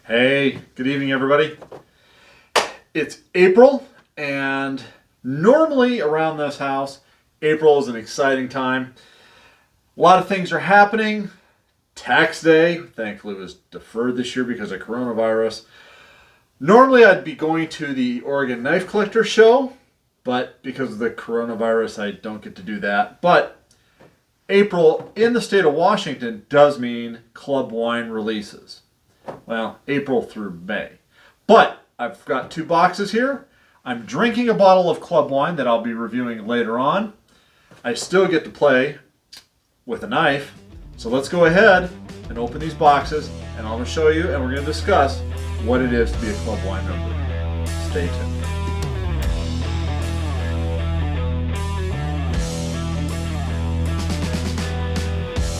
Hey, good evening, everybody. It's April, and normally around this house, April is an exciting time. A lot of things are happening. Tax day, thankfully, was deferred this year because of coronavirus. Normally, I'd be going to the Oregon Knife Collector Show, but because of the coronavirus, I don't get to do that. But April in the state of Washington does mean club wine releases. Well, April through May. But I've got two boxes here. I'm drinking a bottle of club wine that I'll be reviewing later on. I still get to play with a knife. So let's go ahead and open these boxes, and I'm going to show you, and we're going to discuss what it is to be a club wine member. Stay tuned.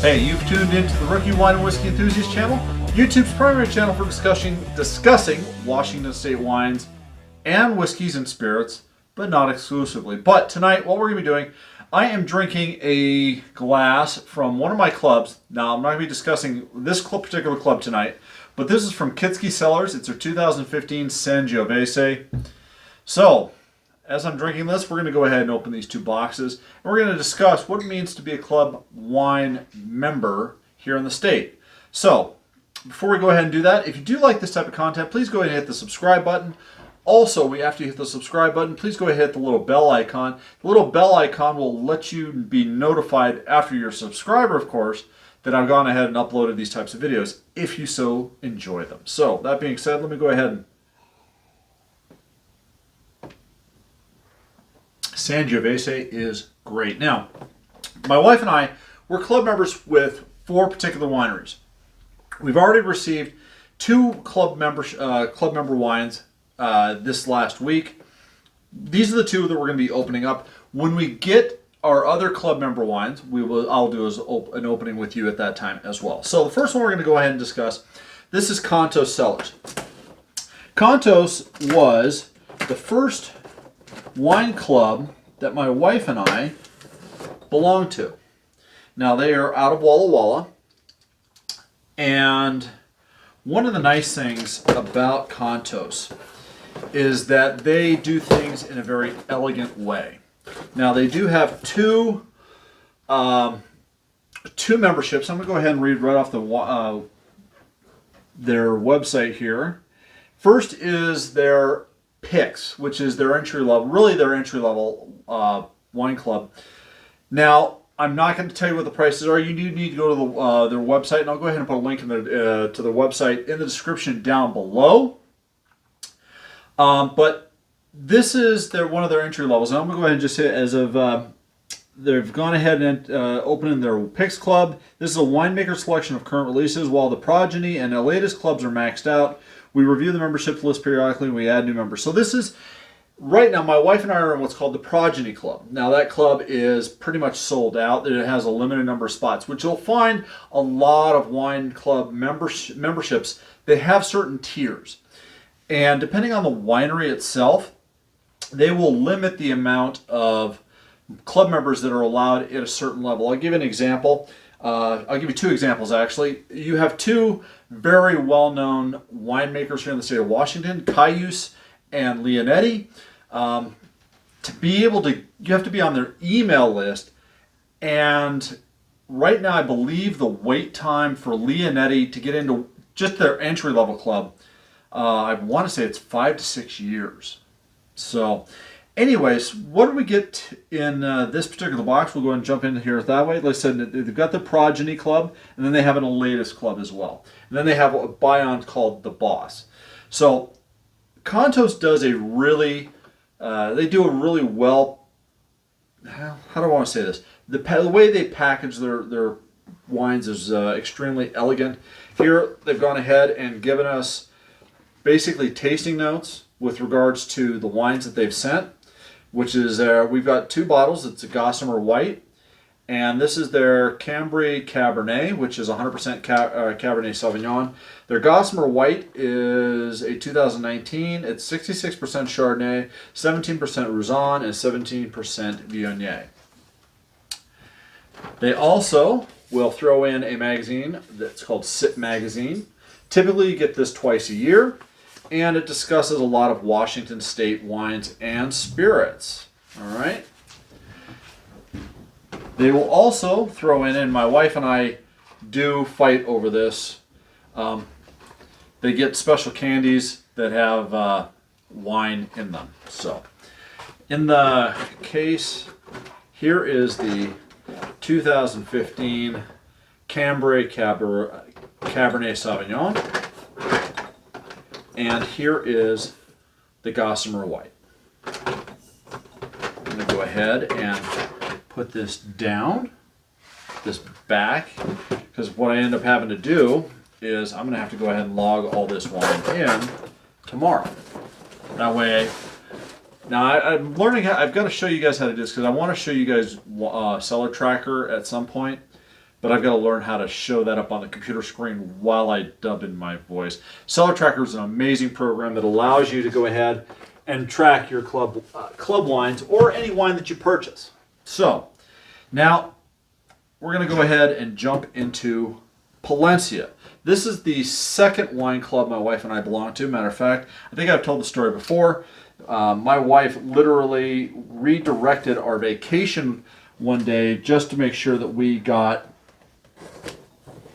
Hey, you've tuned into the Rookie Wine and Whiskey Enthusiast channel, YouTube's primary channel for discussing Washington State wines and whiskeys and spirits, but not exclusively. But tonight, what we're going to be doing, I am drinking a glass from one of my clubs. Now, I'm not going to be discussing this particular club tonight, but this is from Kitsky Cellars. It's their 2015 Sangiovese. So, as I'm drinking this, we're going to go ahead and open these two boxes, and we're going to discuss what it means to be a club wine member here in the state. So, before we go ahead and do that, if you do like this type of content, please go ahead and hit the subscribe button. Also, after you hit the subscribe button, please go ahead and hit the little bell icon. The little bell icon will let you be notified after you're a subscriber, of course, that I've gone ahead and uploaded these types of videos, if you so enjoy them. So, that being said, let me go ahead and... Sangiovese is great. Now, my wife and I, we're club members with 4 particular wineries. We've already received 2 club member wines this last week. These are the 2 that we're going to be opening up. When we get our other club member wines, I'll do an opening with you at that time as well. So the first one we're going to go ahead and discuss, this is Contos Cellars. Contos was the first wine club that my wife and I belong to. Now, they are out of Walla Walla. And one of the nice things about Contos is that they do things in a very elegant way. Now, they do have two memberships. I'm going to go ahead and read right off their website here. First is their Picks, which is their entry level wine club. Now, I'm not going to tell you what the prices are. You do need to go to their website, and I'll go ahead and put a link to their website in the description down below. But this is one of their entry levels, and I'm going to go ahead and just say, as of they've gone ahead and opened their Picks Club. This is a winemaker selection of current releases. While the Progeny and the latest clubs are maxed out, we review the membership list periodically, and we add new members. So this is... Right now, my wife and I are in what's called the Progeny Club. Now, that club is pretty much sold out. It has a limited number of spots, which you'll find a lot of wine club memberships. They have certain tiers. And depending on the winery itself, they will limit the amount of club members that are allowed at a certain level. I'll give you an example. I'll give you 2 examples, actually. You have 2 very well-known winemakers here in the state of Washington, Cayuse and Leonetti. To be able to, you have to be on their email list, and right now I believe the wait time for Leonetti to get into just their entry level club, I want to say it's 5 to 6 years. So anyways, what do we get in this particular box? We'll go ahead and jump in here that way. Like I said, they've got the Progeny Club, and then they have a latest club as well. And then they have a buy-on called the Boss. So Contos does a really, they do a really well, how do I want to say this? The way they package their wines is extremely elegant. Here, they've gone ahead and given us basically tasting notes with regards to the wines that they've sent, which is, we've got 2 bottles. It's a Gossamer White, and this is their Cambrai Cabernet, which is 100% Cabernet Sauvignon. Their Gossamer White is a 2019. It's 66% Chardonnay, 17% Roussanne, and 17% Viognier. They also will throw in a magazine that's called Sip Magazine. Typically you get this twice a year, and it discusses a lot of Washington State wines and spirits. All right. They will also throw in, and my wife and I do fight over this, they get special candies that have wine in them. So in the case, here is the 2015 Cambrai Cabernet Sauvignon. And here is the Gossamer White. I'm going to go ahead and put this down, this back, because what I end up having to do is I'm going to have to go ahead and log all this wine in tomorrow. That way, now I'm learning how, I've got to show you guys how to do this because I want to show you guys Cellar Tracker at some point, but I've got to learn how to show that up on the computer screen while I dub in my voice. Cellar Tracker is an amazing program that allows you to go ahead and track your club wines or any wine that you purchase. So now we're going to go ahead and jump into Palencia. This is the second wine club my wife and I belong to. Matter of fact, I think I've told the story before. My wife literally redirected our vacation one day just to make sure that we got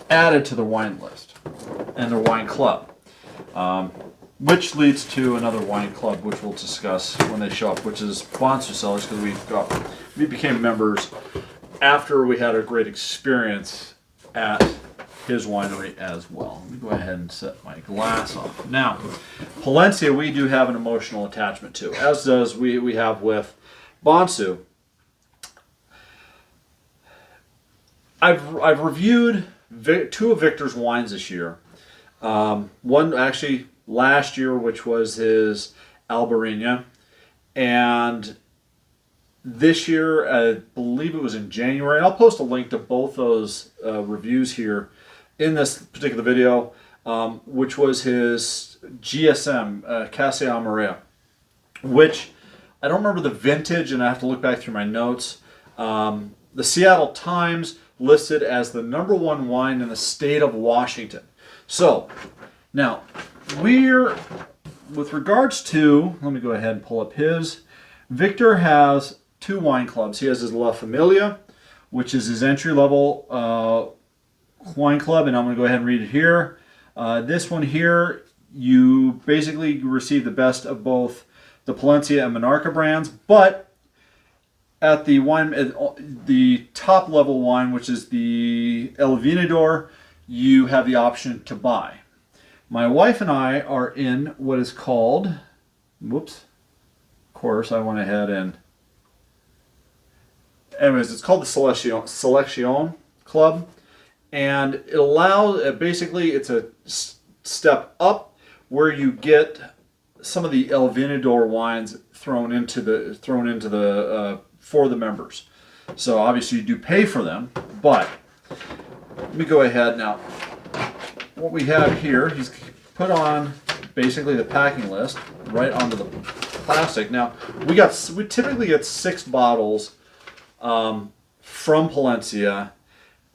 added to the wine list and the wine club, which leads to another wine club, which we'll discuss when they show up, which is Sponsor Cellars, because we became members after we had a great experience at his winery as well. Let me go ahead and set my glass off. Now, Palencia we do have an emotional attachment to, as does we have with Bonsu. I've reviewed two of Victor's wines this year. One actually last year, which was his Albarino, and this year, I believe it was in January. I'll post a link to both those reviews here in this particular video, which was his GSM, Casa Amarilla, which I don't remember the vintage, and I have to look back through my notes. The Seattle Times listed as the #1 wine in the state of Washington. So, now, with regards to, let me go ahead and pull up his. Victor has two wine clubs. He has his La Familia, which is his entry-level wine club, and I'm going to go ahead and read it here. This one here, you basically receive the best of both the Palencia and Monarca brands, but at the top level wine, which is the El Venedor, you have the option to buy. My wife and I are in what is called, whoops, of course I went ahead and, anyways, it's called the Selection Club, and it allows, basically it's a step up where you get some of the El Venedor wines thrown into the for the members. So obviously you do pay for them, but let me go ahead now. What we have here, he's put on basically the packing list right onto the plastic. Now we typically get 6 bottles from Palencia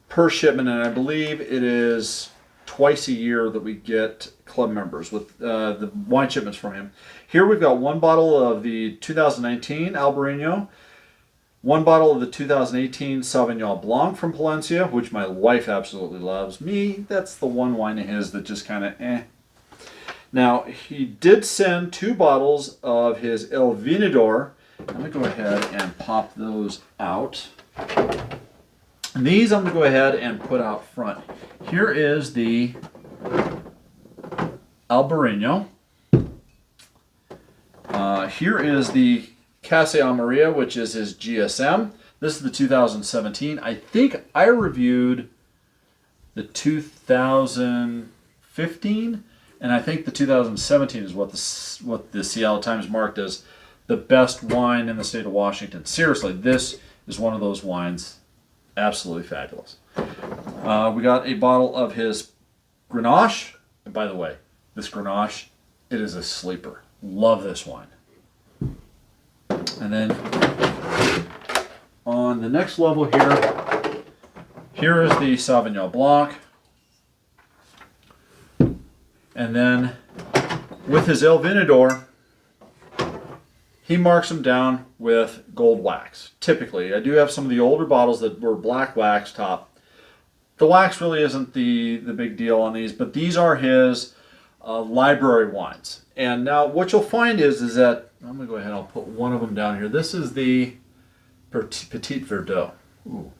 per shipment, and I believe it is twice a year that we get club members with the wine shipments from him. Here we've got 1 bottle of the 2019 Albarino, 1 bottle of the 2018 Sauvignon Blanc from Palencia, which my wife absolutely loves. Me, that's the one wine of his that just kind of eh. Now, he did send 2 bottles of his El Venedor. I'm going to go ahead and pop those out. And these I'm going to go ahead and put out front. Here is the Albarino. Here is the Casa Amarilla, which is his GSM. This is the 2017. I think I reviewed the 2015, and I think the 2017 is what the Seattle Times marked as the best wine in the state of Washington. Seriously, this is one of those wines. Absolutely fabulous. We got a bottle of his Grenache. And by the way, this Grenache, it is a sleeper. Love this wine. And then on the next level here is the Sauvignon Blanc. And then with his El Venedor, he marks them down with gold wax. Typically, I do have some of the older bottles that were black wax top. The wax really isn't the big deal on these, but these are his library wines. And now what you'll find is that, I'm going to go ahead and I'll put one of them down here. This is the Petit Verdot. Ooh,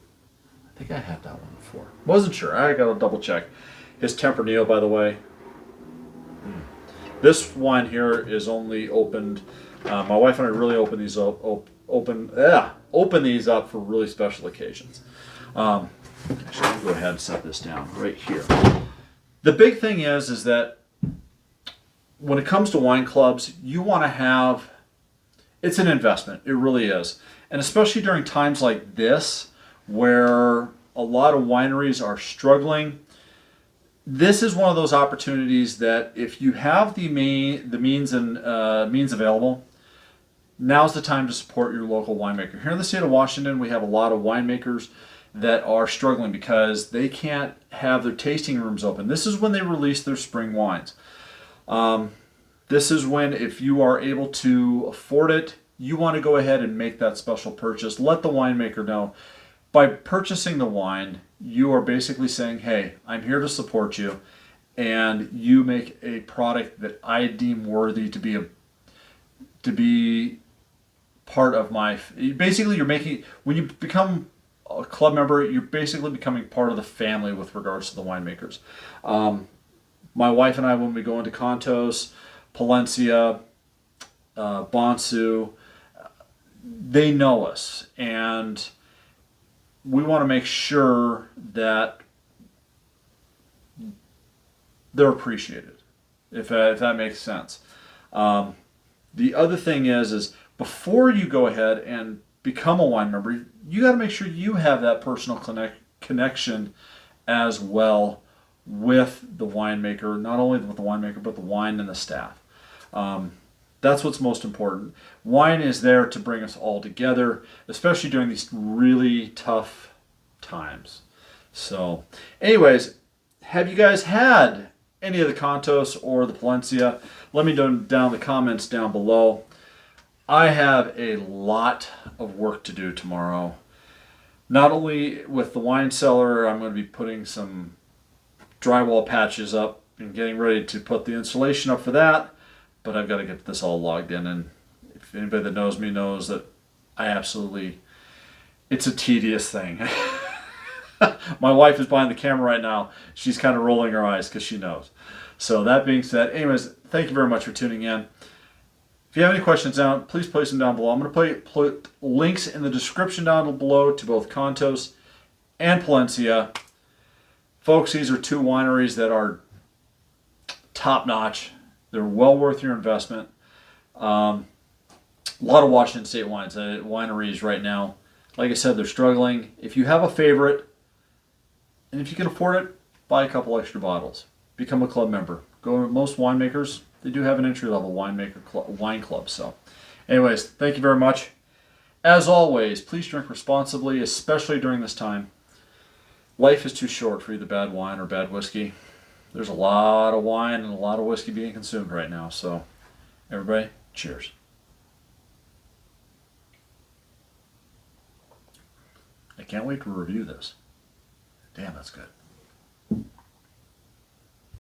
I think I had that one before. Wasn't sure. I got to double check. His Tempranillo, by the way. This wine here is only opened. My wife and I really open these open these up for really special occasions. Actually, I'm going to go ahead and set this down right here. The big thing is that when it comes to wine clubs, you want to have, it's an investment. It really is. And especially during times like this, where a lot of wineries are struggling, this is one of those opportunities that if you have the means available, now's the time to support your local winemaker. Here in the state of Washington, we have a lot of winemakers that are struggling because they can't have their tasting rooms open. This is when they release their spring wines. This is when, if you are able to afford it, you want to go ahead and make that special purchase. Let the winemaker know. By purchasing the wine, you are basically saying, hey, I'm here to support you, and you make a product that I deem worthy to be part of my. Basically, you're making, when you become a club member, you're basically becoming part of the family with regards to the winemakers. My wife and I, when we go into Contos, Palencia, Bonsu, they know us, and we want to make sure that they're appreciated, if that makes sense. The other thing is before you go ahead and become a wine member, you got to make sure you have that personal connection as well with the winemaker, not only with the winemaker, but the wine and the staff. That's what's most important. Wine is there to bring us all together, especially during these really tough times. So, anyways, have you guys had any of the Contos or the Palencia? Let me know down in the comments down below. I have a lot of work to do tomorrow. Not only with the wine cellar, I'm going to be putting some drywall patches up and getting ready to put the insulation up for that, but I've got to get this all logged in, and if anybody that knows me knows that it's a tedious thing. My wife is behind the camera right now. She's kind of rolling her eyes because she knows. So that being said, anyways, thank you very much for tuning in. If you have any questions down, please place them down below. I'm going to put links in the description down below to both Contos and Palencia. Folks, these are two wineries that are top-notch. They're well worth your investment. A lot of Washington State wineries right now. Like I said, they're struggling. If you have a favorite, and if you can afford it, buy a couple extra bottles. Become a club member. Go to most winemakers. They do have an entry-level wine club. So, anyways, thank you very much. As always, please drink responsibly, especially during this time. Life is too short for either bad wine or bad whiskey. There's a lot of wine and a lot of whiskey being consumed right now. So, everybody, cheers. I can't wait to review this. Damn, that's good.